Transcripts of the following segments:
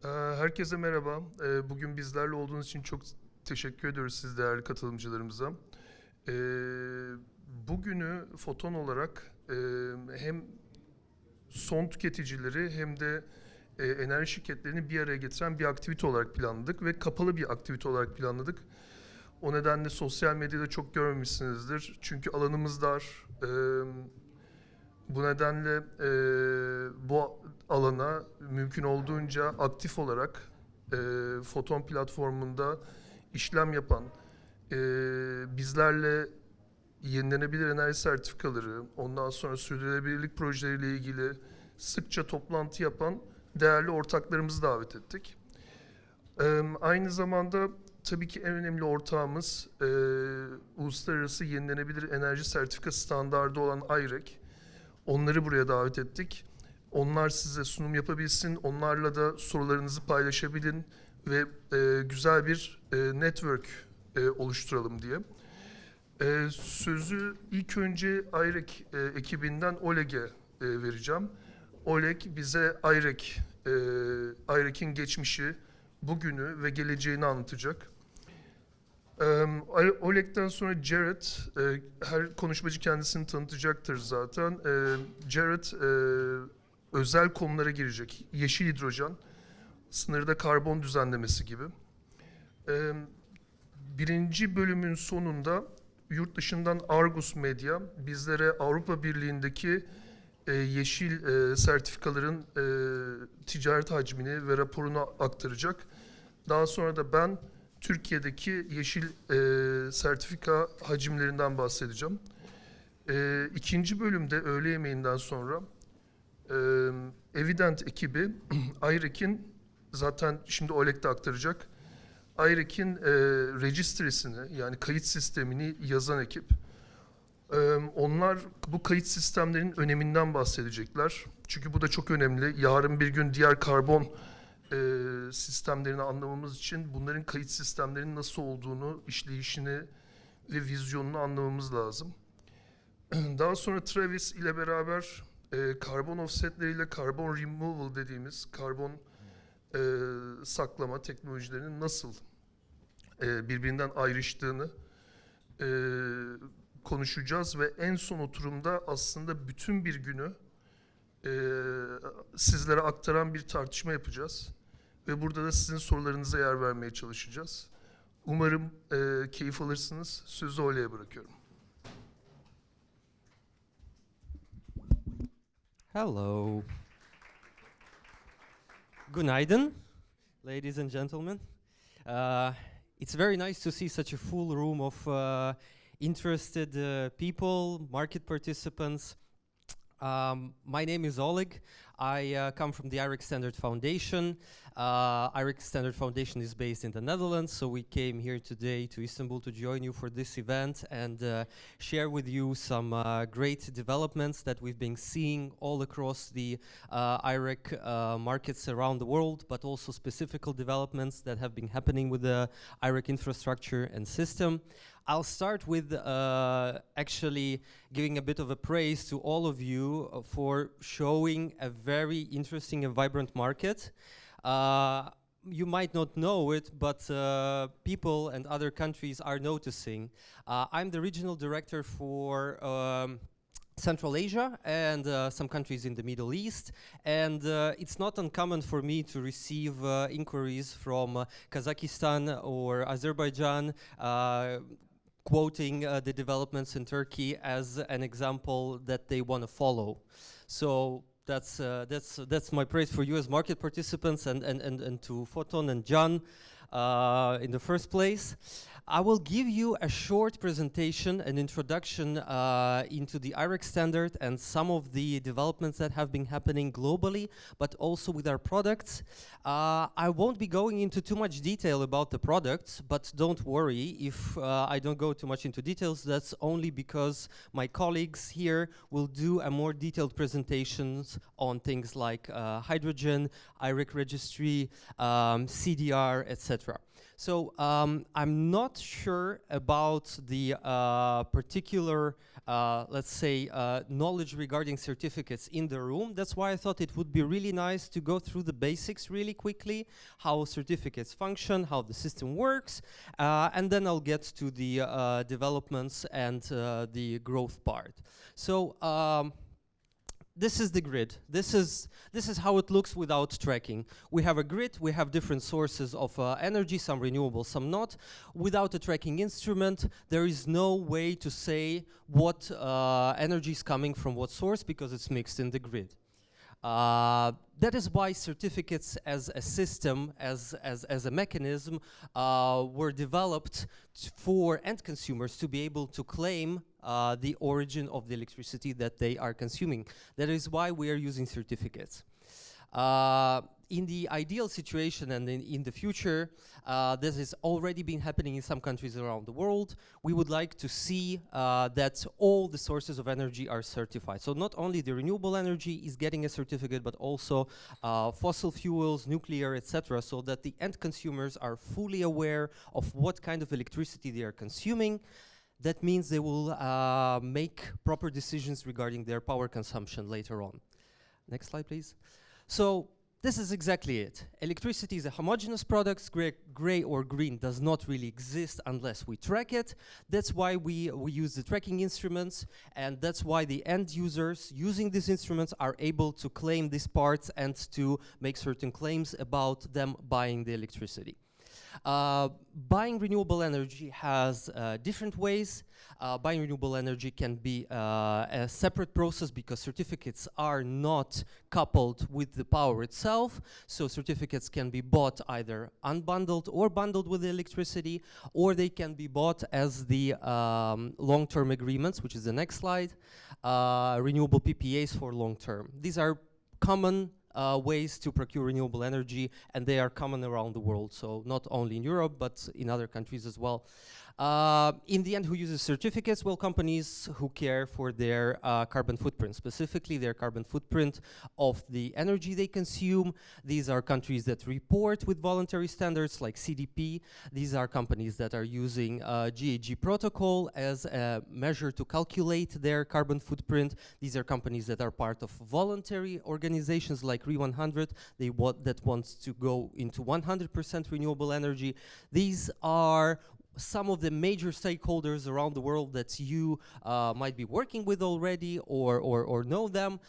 Herkese merhaba. Bugün bizlerle olduğunuz için çok teşekkür ediyoruz siz değerli katılımcılarımıza. Ee, Bugünü foton olarak hem son tüketicileri hem de enerji şirketlerini bir araya getiren bir aktivite olarak planladık ve kapalı bir aktivite olarak planladık. O nedenle sosyal medyada çok görmemişsinizdir. Çünkü alanımız dar. Bu nedenle bu alana mümkün olduğunca aktif olarak Foton platformunda işlem yapan, e, bizlerle yenilenebilir enerji sertifikaları, ondan sonra sürdürülebilirlik projeleriyle ilgili sıkça toplantı yapan değerli ortaklarımızı davet ettik. Aynı zamanda tabii ki en önemli ortağımız uluslararası yenilenebilir enerji sertifika standardı olan IREC. Onları buraya davet ettik. Onlar size sunum yapabilsin, onlarla da sorularınızı paylaşabilin ve güzel bir network oluşturalım diye. Sözü ilk önce IREC ekibinden Oleg'e vereceğim. Oleg bize IREC'in geçmişi, bugünü ve geleceğini anlatacak. Oleg'den sonra Jared, her konuşmacı kendisini tanıtacaktır zaten. Jared özel konulara girecek. Yeşil hidrojen, sınırda karbon düzenlemesi gibi. Birinci bölümün sonunda yurt dışından Argus Medya bizlere Avrupa Birliği'ndeki yeşil sertifikaların ticaret hacmini ve raporunu aktaracak. Daha sonra da ben Türkiye'deki yeşil sertifika hacimlerinden bahsedeceğim. İkinci bölümde öğle yemeğinden sonra Evident ekibi IREC'in, zaten şimdi Oleg de aktaracak, IREC'in registrisini, yani kayıt sistemini yazan ekip. Onlar bu kayıt sistemlerinin öneminden bahsedecekler. Çünkü bu da çok önemli. Yarın bir gün diğer karbon sistemlerini anlamamız için bunların kayıt sistemlerinin nasıl olduğunu, işleyişini ve vizyonunu anlamamız lazım. Daha sonra Travis ile beraber karbon offsetleriyle karbon removal dediğimiz karbon saklama teknolojilerinin nasıl birbirinden ayrıştığını konuşacağız ve en son oturumda aslında bütün bir günü sizlere aktaran bir tartışma yapacağız. Ve burada da sizin sorularınıza yer vermeye çalışacağız. Umarım keyif alırsınız. Sözü Oleg'e bırakıyorum. Hello. Günaydın, ladies and gentlemen. It's very nice to see such a full room of interested people, market participants. My name is Oleg. I come from the IREC Standard Foundation. IREC Standard Foundation is based in the Netherlands, so we came here today to Istanbul to join you for this event and share with you some great developments that we've been seeing all across the IREC markets around the world, but also specific developments that have been happening with the IREC infrastructure and system. I'll start with actually giving a bit of a praise to all of you for showing a very interesting and vibrant market. You might not know it, but people and other countries are noticing. I'm the regional director for Central Asia and some countries in the Middle East, and it's not uncommon for me to receive inquiries from Kazakhstan or Azerbaijan quoting the developments in Turkey as an example that they want to follow. So that's my praise for you as market participants and to Foton and Can in the first place. I will give you a short presentation, an introduction into the IREC standard and some of the developments that have been happening globally, but also with our products. I won't be going into too much detail about the products, but don't worry if I don't go too much into details. That's only because my colleagues here will do a more detailed presentations on things like hydrogen, IREC registry, CDR, etc. So I'm not sure about the particular, let's say, knowledge regarding certificates in the room. That's why I thought it would be really nice to go through the basics really quickly, how certificates function, how the system works, and then I'll get to the developments and the growth part. So this is the grid. This is how it looks without tracking. We have a grid, we have different sources of energy, some renewable, some not. Without a tracking instrument, there is no way to say what energy is coming from what source because it's mixed in the grid. That is why certificates as a system, as a mechanism, were developed for end consumers to be able to claim the origin of the electricity that they are consuming. That is why we are using certificates. In the ideal situation and in the future, this has already been happening in some countries around the world. We would like to see that all the sources of energy are certified. So not only the renewable energy is getting a certificate, but also fossil fuels, nuclear, etc., so that the end consumers are fully aware of what kind of electricity they are consuming. That means they will make proper decisions regarding their power consumption later on. Next slide, please. So this is exactly it. Electricity is a homogeneous product. Gray or green does not really exist unless we track it. That's why we use the tracking instruments, and that's why the end users using these instruments are able to claim these parts and to make certain claims about them buying the electricity. Buying renewable energy has different ways. Buying renewable energy can be a separate process because certificates are not coupled with the power itself. So certificates can be bought either unbundled or bundled with the electricity, or they can be bought as the long-term agreements, which is the next slide, renewable PPAs for long-term. These are common ways to procure renewable energy, and they are common around the world, so not only in Europe, but in other countries as well. In the end, who uses certificates? Well, companies who care for their carbon footprint, specifically their carbon footprint of the energy they consume. These are countries that report with voluntary standards like CDP. These are companies that are using GHG protocol as a measure to calculate their carbon footprint. These are companies that are part of voluntary organizations like RE100 that wants to go into 100% renewable energy. These are some of the major stakeholders around the world that you might be working with already or know them.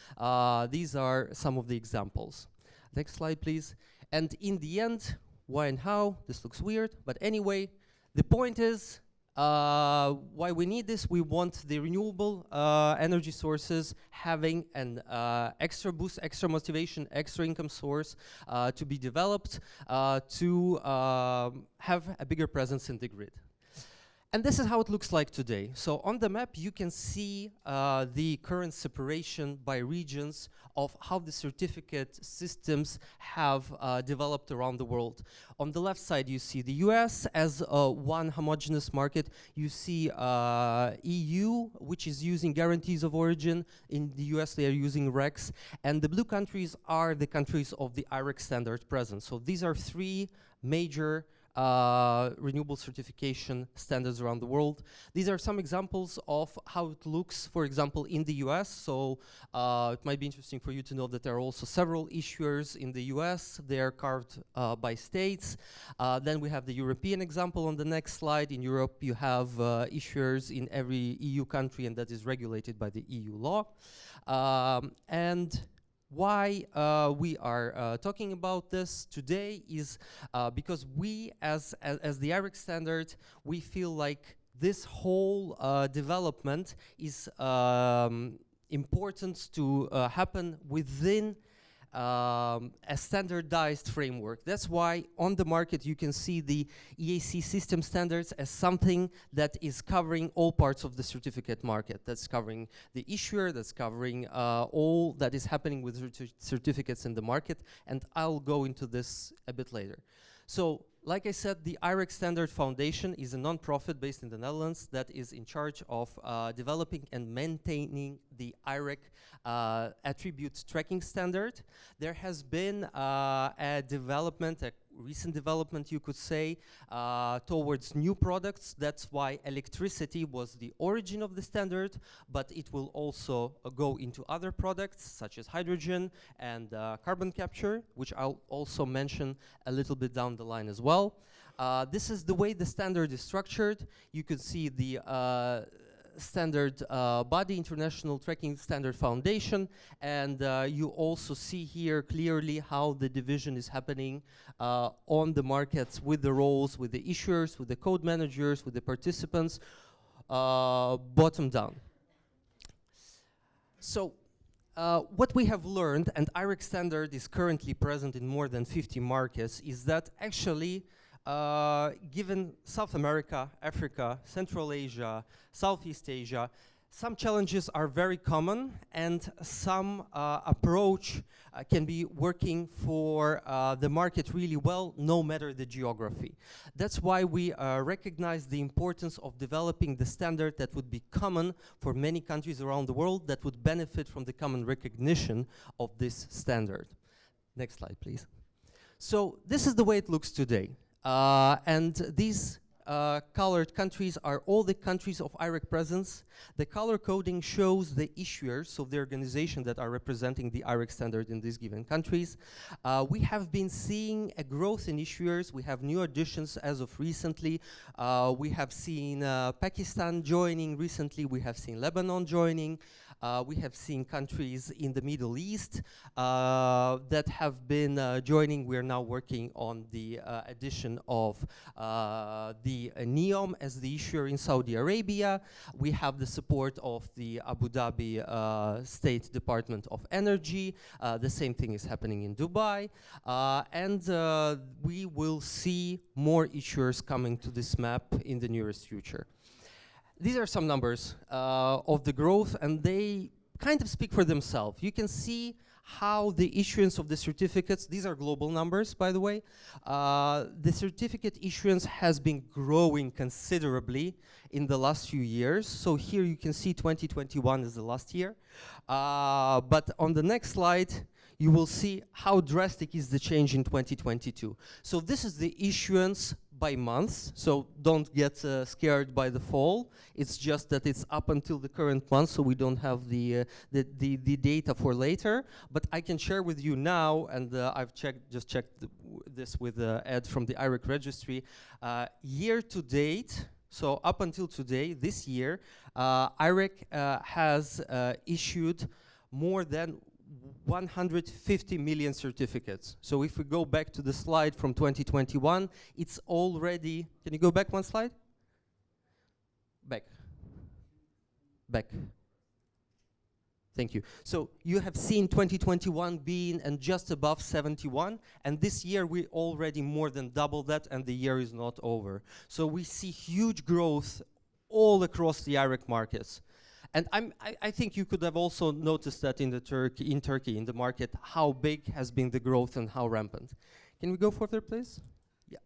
These are some of the examples. Next slide, please. And in the end, why and how? This looks weird, but anyway, the point is why we need this. We want the renewable energy sources having an extra boost, extra motivation, extra income source to be developed to have a bigger presence in the grid. And this is how it looks like today. So on the map, you can see the current separation by regions of how the certificate systems have developed around the world. On the left side, you see the US as one homogeneous market. You see EU, which is using guarantees of origin. In the US, they are using RECs. And the blue countries are the countries of the IREC standard present. So these are three major renewable certification standards around the world. These are some examples of how it looks, for example, in the US. So it might be interesting for you to know that there are also several issuers in the US. They are carved by states. Then we have the European example on the next slide. In Europe, you have issuers in every EU country, and that is regulated by the EU law. And why we are talking about this today is because we, as the IREC standard, we feel like this whole development is important to happen within a standardized framework. That's why on the market you can see the EAC system standards as something that is covering all parts of the certificate market. That's covering the issuer, that's covering all that is happening with certificates in the market, and I'll go into this a bit later. So, like I said, the IREC Standard Foundation is a non-profit based in the Netherlands that is in charge of developing and maintaining the IREC attribute tracking standard. There has been a development, a recent development, you could say, towards new products. That's why electricity was the origin of the standard, but it will also go into other products such as hydrogen and carbon capture, which I'll also mention a little bit down the line as well. This is the way the standard is structured. You can see the standard body, International Tracking Standard Foundation, and you also see here clearly how the division is happening on the markets with the roles, with the issuers, with the code managers, with the participants, bottom down. So what we have learned, and IREC standard is currently present in more than 50 markets, is that actually given South America, Africa, Central Asia, Southeast Asia, some challenges are very common, and some approach can be working for the market really well, no matter the geography. That's why we recognize the importance of developing the standard that would be common for many countries around the world, that would benefit from the common recognition of this standard. Next slide, please. So this is the way it looks today. And these colored countries are all the countries of IREC presence. The color coding shows the issuers, so the organization that are representing the IREC standard in these given countries. We have been seeing a growth in issuers. We have new additions as of recently. We have seen Pakistan joining recently. We have seen Lebanon joining. We have seen countries in the Middle East that have been joining. We're now working on the addition of the NEOM as the issuer in Saudi Arabia. We have the support of the Abu Dhabi State Department of Energy. The same thing is happening in Dubai. And we will see more issuers coming to this map in the nearest future. These are some numbers of the growth, and they kind of speak for themselves. You can see how the issuance of the certificates, these are global numbers, by the way, the certificate issuance has been growing considerably in the last few years. So here you can see 2021 is the last year. But on the next slide, you will see how drastic is the change in 2022. So this is the issuance by months, so don't get scared by the fall. It's just that it's up until the current month, so we don't have the data for later. But I can share with you now, and I've just checked this with Ed from the IREC registry. Year to date, so up until today, this year, IREC has issued more than 150 million certificates. So if we go back to the slide from 2021, it's already, can you go back one slide? Back. Thank you. So you have seen 2021 being and just above 71, and this year we already more than doubled that, and the year is not over. So we see huge growth all across the IREC markets. And I think you could have also noticed that in Turkey, in the market, how big has been the growth and how rampant. Can we go further, please? Yeah.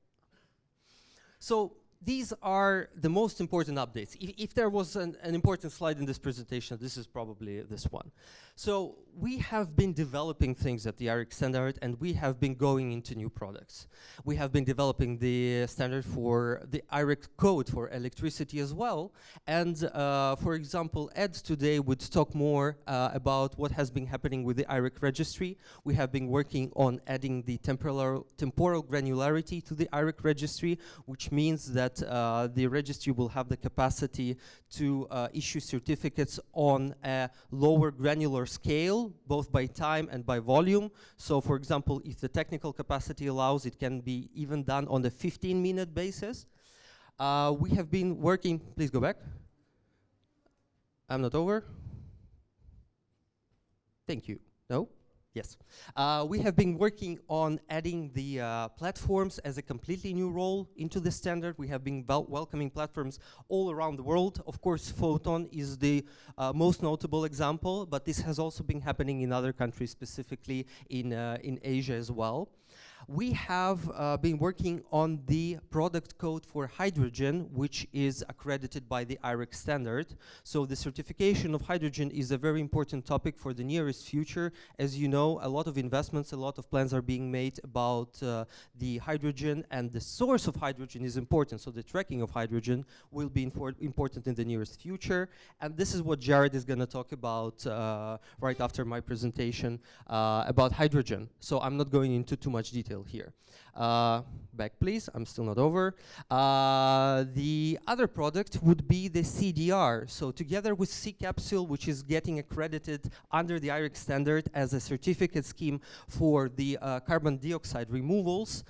So these are the most important updates. If there was an important slide in this presentation, this is probably this one. So we have been developing things at the IREC standard, and we have been going into new products. We have been developing the standard for the IREC code for electricity as well. And for example, Ed today would talk more about what has been happening with the IREC registry. We have been working on adding the temporal granularity to the IREC registry, which means that the registry will have the capacity to issue certificates on a lower granular scale, both by time and by volume. So for example, if the technical capacity allows, it can be even done on a 15-minute basis. We have been working, please go back. I'm not over. Thank you. No? Yes. We have been working on adding the platforms as a completely new role into the standard. We have been welcoming platforms all around the world. Of course, Photon is the most notable example, but this has also been happening in other countries, specifically in Asia as well. We have been working on the product code for hydrogen, which is accredited by the IREC standard. So the certification of hydrogen is a very important topic for the nearest future. As you know, a lot of investments, a lot of plans are being made about the hydrogen, and the source of hydrogen is important. So the tracking of hydrogen will be important in the nearest future. And this is what Jared is going to talk about right after my presentation about hydrogen. So I'm not going into too much detail here. Back please, I'm still not over. The other product would be the CDR. So together with C-Capsule, which is getting accredited under the IREC standard as a certificate scheme for the carbon dioxide removals,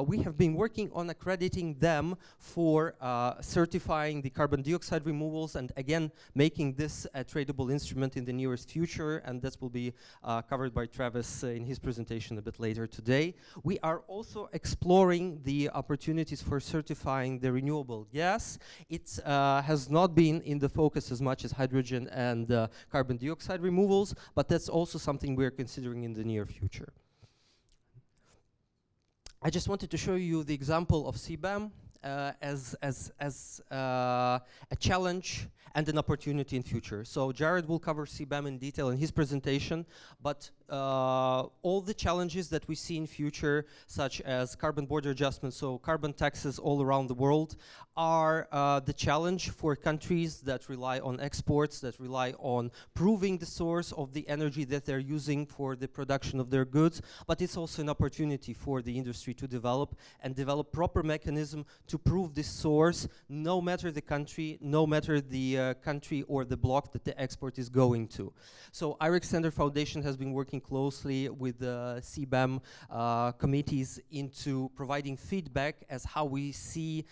we have been working on accrediting them for certifying the carbon dioxide removals, and again, making this a tradable instrument in the nearest future, and this will be covered by Travis in his presentation a bit later today. We are also exploring the opportunities for certifying the renewable gas. It has not been in the focus as much as hydrogen and carbon dioxide removals, but that's also something we're considering in the near future. I just wanted to show you the example of CBAM as a challenge and an opportunity in future. So Jared will cover CBAM in detail in his presentation, but all the challenges that we see in future, such as carbon border adjustment, so carbon taxes all around the world, are the challenge for countries that rely on exports, that rely on proving the source of the energy that they're using for the production of their goods, but it's also an opportunity for the industry to develop proper mechanism to prove this source, no matter the country, no matter the country or the block that the export is going to. So IREC Standard Foundation has been working closely with the CBAM committees into providing feedback as how we see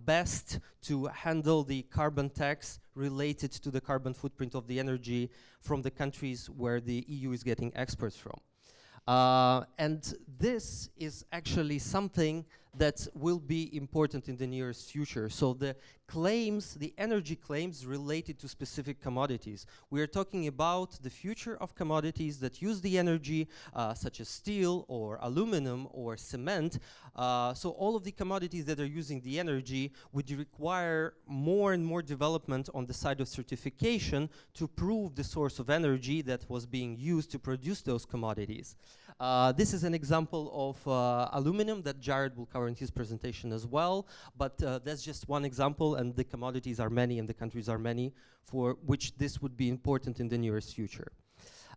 best to handle the carbon tax related to the carbon footprint of the energy from the countries where the EU is getting exports from. And this is actually something that will be important in the nearest future. So the claims, the energy claims related to specific commodities. We are talking about the future of commodities that use the energy, such as steel or aluminum or cement. So all of the commodities that are using the energy would require more and more development on the side of certification to prove the source of energy that was being used to produce those commodities. This is an example of aluminum that Jared will cover in his presentation as well, but that's just one example, and the commodities are many and the countries are many for which this would be important in the nearest future.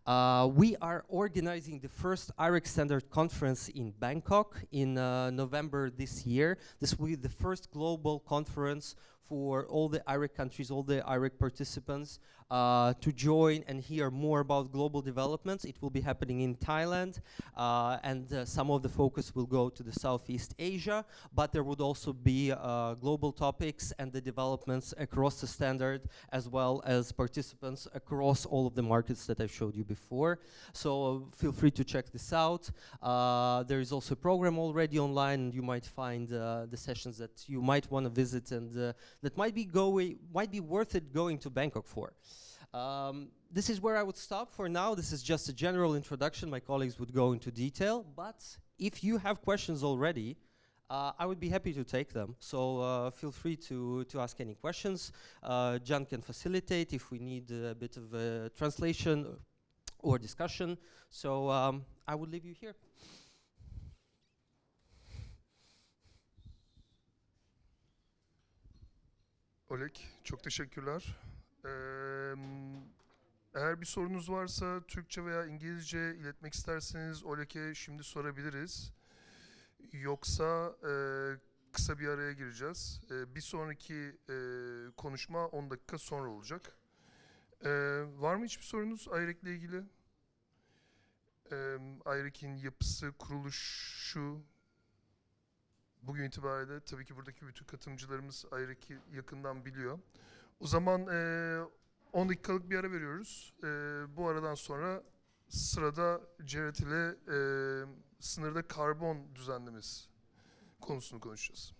We are organizing the first IREC Standard Conference in Bangkok in November this year. This will be the first global conference for all the IREC countries, all the IREC participants to join and hear more about global developments. It will be happening in Thailand, and some of the focus will go to the Southeast Asia, but there would also be global topics and the developments across the standard, as well as participants across all of the markets that I showed you before. So feel free to check this out. There is also a program already online, and you might find the sessions that you might want to visit and that might be worth it going to Bangkok for. This is where I would stop for now. This is just a general introduction. My colleagues would go into detail, but if you have questions already, I would be happy to take them. So feel free to ask any questions. John can facilitate if we need a bit of a translation or discussion. So I would leave you here. Oleg, çok teşekkürler. Eğer bir sorunuz varsa Türkçe veya İngilizce iletmek isterseniz Oleg'e şimdi sorabiliriz. Yoksa kısa bir araya gireceğiz. Bir sonraki konuşma 10 dakika sonra olacak. Var mı hiçbir sorunuz IREC'le ilgili? IREC'in yapısı, kuruluşu, bugün itibariyle tabii ki buradaki bütün katılımcılarımız IREC'i yakından biliyor. O zaman 10 dakikalık bir ara veriyoruz. Bu aradan sonra sırada Jared ile sınırda karbon düzenlemesi konusunu konuşacağız.